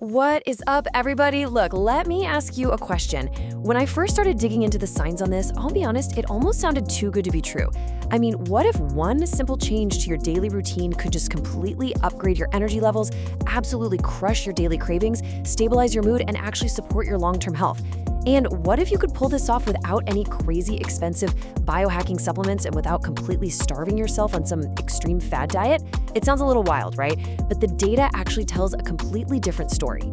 What is up, everybody? Look, let me ask you a question. When I first started digging into the science on this, I'll be honest, it almost sounded too good to be true. I mean, what if one simple change to your daily routine could just completely upgrade your energy levels, absolutely crush your daily cravings, stabilize your mood, and actually support your long-term health? And what if you could pull this off without any crazy expensive biohacking supplements and without completely starving yourself on some extreme fad diet? It sounds a little wild, right? But the data actually tells a completely different story.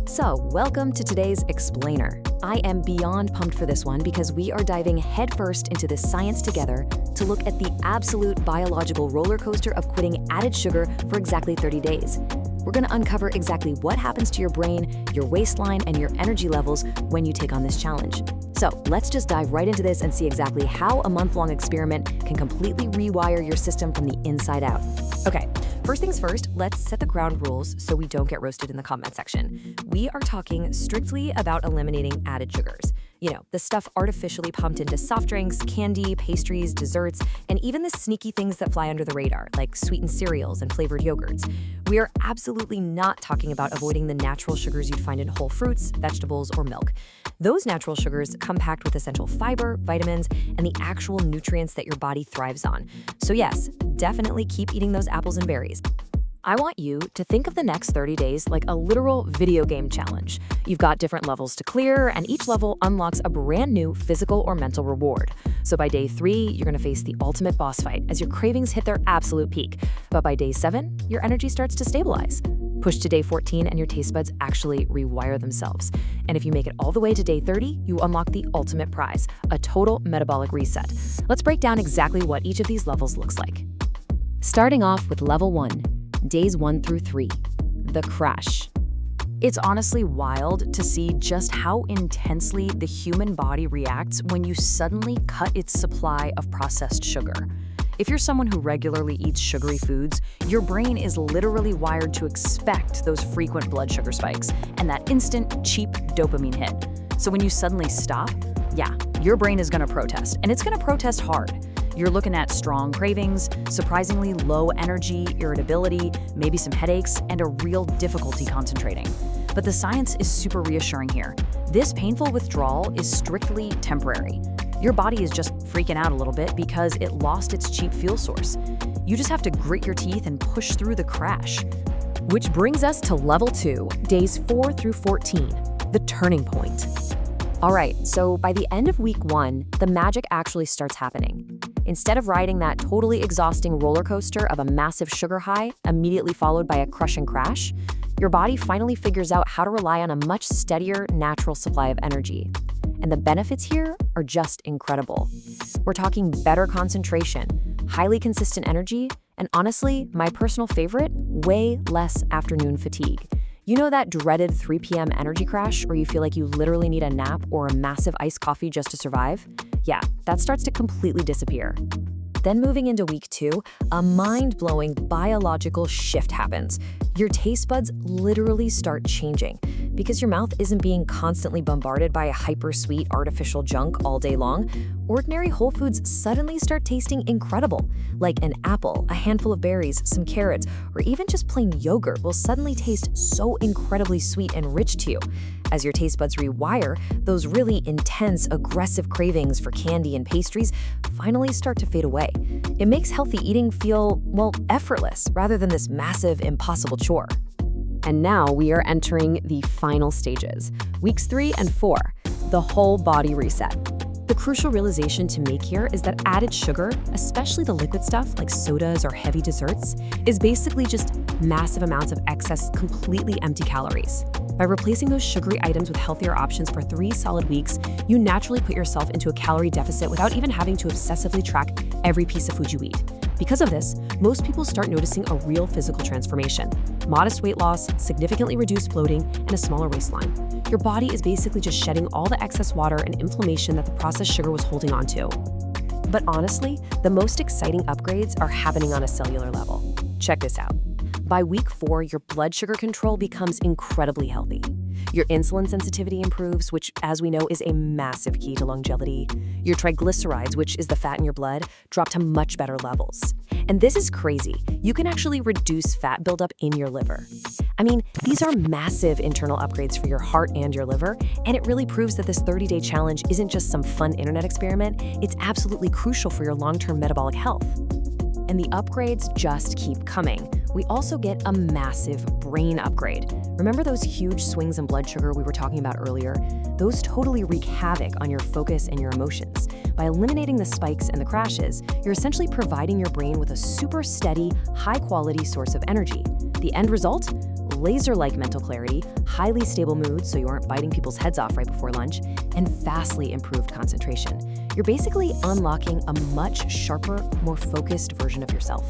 So, welcome to today's Explainer. I am beyond pumped for this one because we are diving headfirst into this science together to look at the absolute biological roller coaster of quitting added sugar for exactly 30 days. We're going to uncover exactly what happens to your brain, your waistline, and your energy levels when you take on this challenge. So let's just dive right into this and see exactly how a month-long experiment can completely rewire your system from the inside out. Okay, first things first, let's set the ground rules so we don't get roasted in the comment section. We are talking strictly about eliminating added sugars. You know, the stuff artificially pumped into soft drinks, candy, pastries, desserts, and even the sneaky things that fly under the radar, like sweetened cereals and flavored yogurts. We are absolutely not talking about avoiding the natural sugars you'd find in whole fruits, vegetables, or milk. Those natural sugars come packed with essential fiber, vitamins, and the actual nutrients that your body thrives on. So yes, definitely keep eating those apples and berries. I want you to think of the next 30 days like a literal video game challenge. You've got different levels to clear, and each level unlocks a brand new physical or mental reward. So by day 3, you're gonna face the ultimate boss fight as your cravings hit their absolute peak. But by day 7, your energy starts to stabilize. Push to day 14 and your taste buds actually rewire themselves. And if you make it all the way to day 30, you unlock the ultimate prize, a total metabolic reset. Let's break down exactly what each of these levels looks like. Starting off with level 1. Days 1 through 3, the crash. It's honestly wild to see just how intensely the human body reacts when you suddenly cut its supply of processed sugar. If you're someone who regularly eats sugary foods, your brain is literally wired to expect those frequent blood sugar spikes and that instant, cheap dopamine hit. So when you suddenly stop, your brain is gonna protest, and it's gonna protest hard. You're looking at strong cravings, surprisingly low energy, irritability, maybe some headaches, and a real difficulty concentrating. But the science is super reassuring here. This painful withdrawal is strictly temporary. Your body is just freaking out a little bit because it lost its cheap fuel source. You just have to grit your teeth and push through the crash. Which brings us to level 2, days 4 through 14, the turning point. All right, so by the end of week 1, the magic actually starts happening. Instead of riding that totally exhausting roller coaster of a massive sugar high, immediately followed by a crushing crash, your body finally figures out how to rely on a much steadier, natural supply of energy. And the benefits here are just incredible. We're talking better concentration, highly consistent energy, and honestly, my personal favorite, way less afternoon fatigue. You know that dreaded 3 p.m. energy crash where you feel like you literally need a nap or a massive iced coffee just to survive? Yeah, that starts to completely disappear. Then moving into week 2, a mind-blowing biological shift happens. Your taste buds literally start changing because your mouth isn't being constantly bombarded by a hyper-sweet artificial junk all day long. Ordinary whole foods suddenly start tasting incredible, like an apple, a handful of berries, some carrots, or even just plain yogurt will suddenly taste so incredibly sweet and rich to you. As your taste buds rewire, those really intense, aggressive cravings for candy and pastries finally start to fade away. It makes healthy eating feel, well, effortless rather than this massive, impossible chore. And now we are entering the final stages, weeks 3 and 4, the whole body reset. The crucial realization to make here is that added sugar, especially the liquid stuff like sodas or heavy desserts, is basically just massive amounts of excess, completely empty calories. By replacing those sugary items with healthier options for 3 solid weeks, you naturally put yourself into a calorie deficit without even having to obsessively track every piece of food you eat. Because of this, most people start noticing a real physical transformation. Modest weight loss, significantly reduced bloating, and a smaller waistline. Your body is basically just shedding all the excess water and inflammation that the processed sugar was holding onto. But honestly, the most exciting upgrades are happening on a cellular level. Check this out. By week 4, your blood sugar control becomes incredibly healthy. Your insulin sensitivity improves, which, as we know, is a massive key to longevity. Your triglycerides, which is the fat in your blood, drop to much better levels. And this is crazy. You can actually reduce fat buildup in your liver. I mean, these are massive internal upgrades for your heart and your liver, and it really proves that this 30-day challenge isn't just some fun internet experiment, it's absolutely crucial for your long-term metabolic health. And the upgrades just keep coming. We also get a massive brain upgrade. Remember those huge swings in blood sugar we were talking about earlier? Those totally wreak havoc on your focus and your emotions. By eliminating the spikes and the crashes, you're essentially providing your brain with a super steady, high-quality source of energy. The end result? Laser-like mental clarity, highly stable mood so you aren't biting people's heads off right before lunch, and vastly improved concentration. You're basically unlocking a much sharper, more focused version of yourself.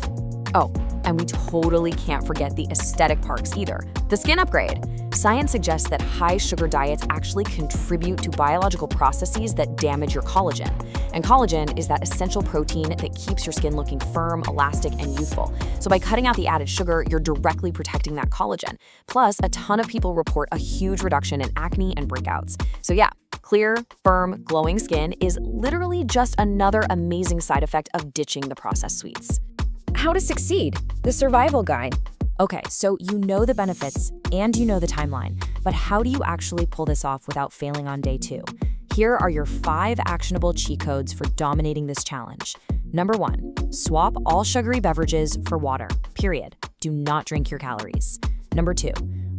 Oh, and we totally can't forget the aesthetic perks either. The skin upgrade. Science suggests that high-sugar diets actually contribute to biological processes that damage your collagen. And collagen is that essential protein that keeps your skin looking firm, elastic, and youthful. So by cutting out the added sugar, you're directly protecting that collagen. Plus, a ton of people report a huge reduction in acne and breakouts. So yeah, clear, firm, glowing skin is literally just another amazing side effect of ditching the processed sweets. How to succeed, the survival guide. Okay, so you know the benefits and you know the timeline, but how do you actually pull this off without failing on day 2? Here are your 5 actionable cheat codes for dominating this challenge. Number 1, swap all sugary beverages for water, period. Do not drink your calories. Number 2,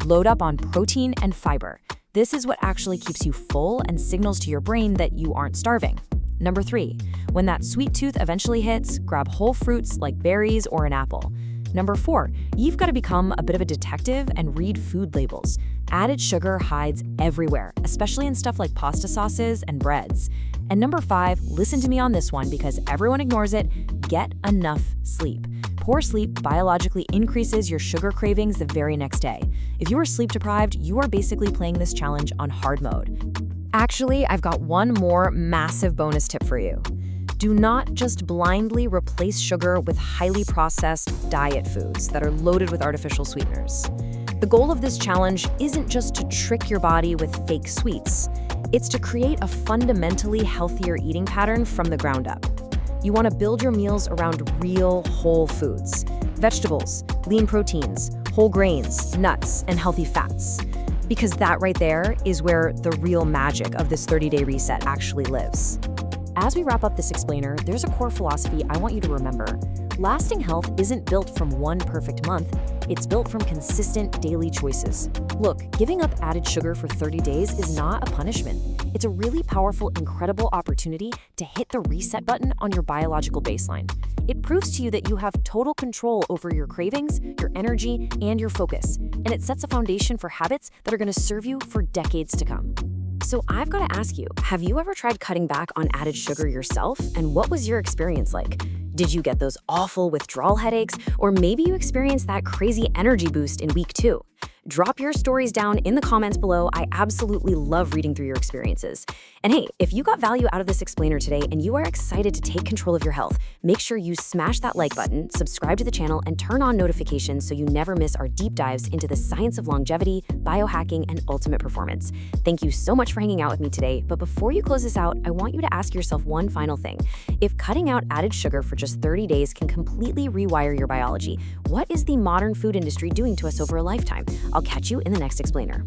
load up on protein and fiber. This is what actually keeps you full and signals to your brain that you aren't starving. Number 3, when that sweet tooth eventually hits, grab whole fruits like berries or an apple. Number 4, you've got to become a bit of a detective and read food labels. Added sugar hides everywhere, especially in stuff like pasta sauces and breads. And number 5, listen to me on this one because everyone ignores it, get enough sleep. Poor sleep biologically increases your sugar cravings the very next day. If you are sleep deprived, you are basically playing this challenge on hard mode. Actually, I've got one more massive bonus tip for you. Do not just blindly replace sugar with highly processed diet foods that are loaded with artificial sweeteners. The goal of this challenge isn't just to trick your body with fake sweets. It's to create a fundamentally healthier eating pattern from the ground up. You want to build your meals around real whole foods, vegetables, lean proteins, whole grains, nuts, and healthy fats. Because that right there is where the real magic of this 30-day reset actually lives. As we wrap up this explainer, there's a core philosophy I want you to remember. Lasting health isn't built from one perfect month, it's built from consistent daily choices. Look, giving up added sugar for 30 days is not a punishment. It's a really powerful, incredible opportunity to hit the reset button on your biological baseline. It proves to you that you have total control over your cravings, your energy, and your focus, and it sets a foundation for habits that are going to serve you for decades to come. So I've got to ask you, have you ever tried cutting back on added sugar yourself? And what was your experience like? Did you get those awful withdrawal headaches? Or maybe you experienced that crazy energy boost in week 2? Drop your stories down in the comments below. I absolutely love reading through your experiences. And hey, if you got value out of this explainer today and you are excited to take control of your health, make sure you smash that like button, subscribe to the channel, and turn on notifications so you never miss our deep dives into the science of longevity, biohacking, and ultimate performance. Thank you so much for hanging out with me today. But before you close this out, I want you to ask yourself one final thing. If cutting out added sugar for just 30 days can completely rewire your biology, what is the modern food industry doing to us over a lifetime? I'll catch you in the next explainer.